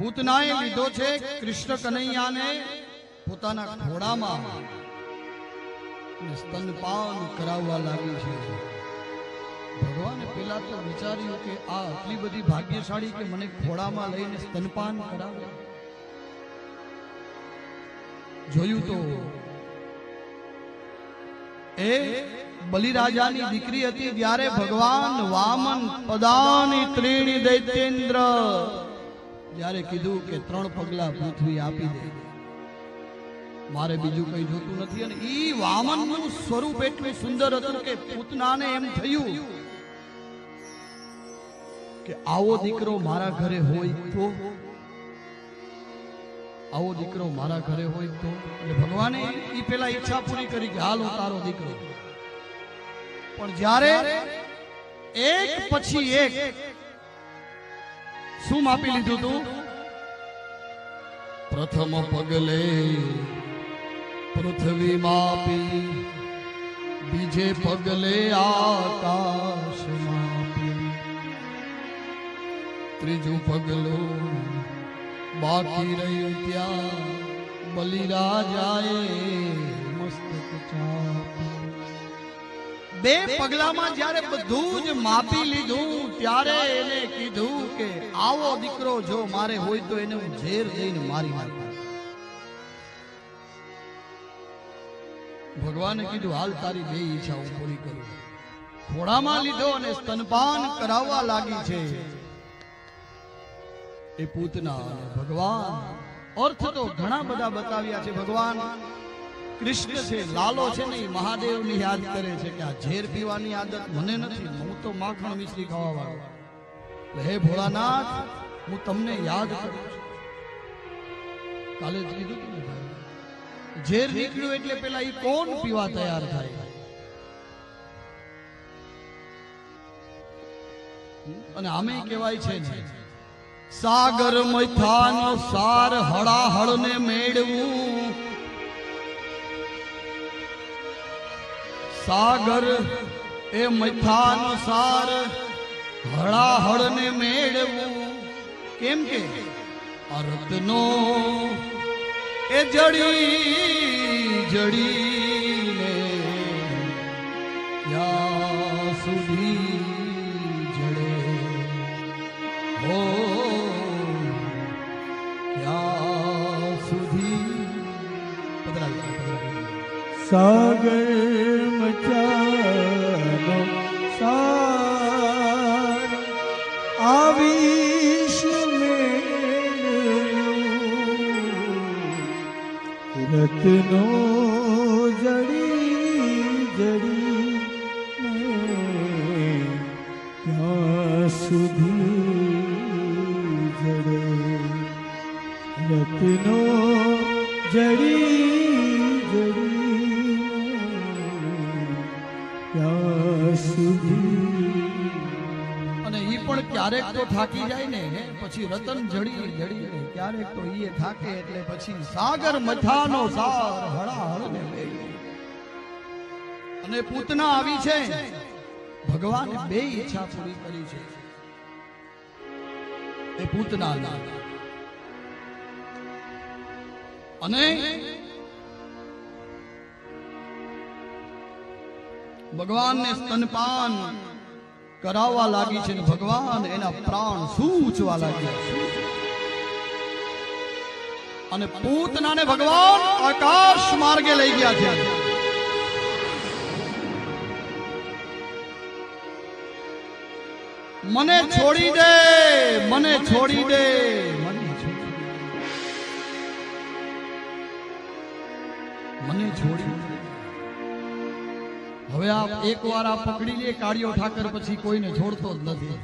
પૂતનાએ લીધો છે કૃષ્ણ કનૈયાને પોતાના ઘોડામાં સ્તનપાન કરાવવા લાગી છે. ભગવાને પેલા તો વિચાર્યું કે આ આટલી બધી ભાગ્યશાળી કે મને ઘોડામાં લઈને સ્તનપાન કરાવે. જોયું તો એ બલિરાજાની દીકરી હતી ત્યારે ભગવાન વામન પદાની ત્રીણી દૈત્યેન્દ્ર જ્યારે કીધું કે 3 પગલા પૃથ્વી આપી દે, મારે બીજું કઈ જોતું નથી. અને ઈ વામનનું સ્વરૂપ એટલું સુંદર હતું કે પૂતનાને એમ થયું કે આવો દીકરો મારા ઘરે હોય તો, આવો દીકરો મારા ઘરે હોય તો. એટલે ભગવાને ઈ પેલા ઈચ્છા પૂરી કરી કે હાલ હું તારો દીકરો. પણ જ્યારે એક પછી એક શું માપી લીધું તું? પ્રથમ પગલે પૃથ્વી માપી, બીજે પગલે આકાશ માપી, ત્રીજું પગલું બાકી રહ્યું ત્યાં બલિરાજાએ મસ્તક ચાપ્યું. 2 પગલામાં જ્યારે બધું જ માપી લીધું ત્યારે એને કીધું કે આવો દીકરો જો મારે હોય તો એને હું ઝેર દઈને મારી નાખું. ભગવાને કીધું હાલ તારી 2 ઈચ્છા હું પૂરી કરું. ઘોડામાં લીધો અને સ્તનપાન કરાવવા લાગી છે એ પૂતના. અને ભગવાન અર્થ તો ઘણા બધા બતાવ્યા છે. ભગવાન કૃષ્ણ છે, લાલો છે ને, મહાદેવની યાદ કરે છે કે આ ઝેર પીવાની આદત મને નથી, હું તો માખણ મિશ્રી ખાવા વાળો. હે ભોળાનાથ, હું તમને યાદ કરું છું. કાલે જ કીધું તું ને, ઝેર નીકળ્યું એટલે પેલા ઈ કોણ પીવા તૈયાર થાય? અને આમે કહેવાય છે ને, સાગર મથાનો સાર હળાહળ ને મેળવું. સાગર એ મથાનો સાર હળાહળ ને મેળવું. કેમ કે અરતનો એ જડી જડીને ક્યાં સુધી જડે હો, ક્યાં સુધી. સાગર મચાનો સાર આવીશ મેળવ્યું, રત્નો જડી જડી ક્યાં સુધી જડે, રત્નો જડી અને ઈ પણ ક્યારેક તો થાકી જાય ને, પછી રતન જડી જડી ક્યારેક તો ઈ થાકે એટલે પછી સાગર મથાનો સાર હળાહળ ને મેળવે. અને પૂતના આવી છે, ભગવાને 2 ઈચ્છા પૂરી કરી છે એ પૂતના. અને ભગવાનને સ્તનપાન કરાવવા લાગી છે. ભગવાન એના પ્રાણ સૂચવા લાગ્યા. અને પૂતનાને ભગવાન આકાશ માર્ગે લઈ ગયા છે. મને છોડી દે, મને છોડી દે, મને છોડી દે. હવે આપ એકવાર આ પકડી લે કાળિયો ઠાકર, પછી કોઈને છોડતો જ નથી.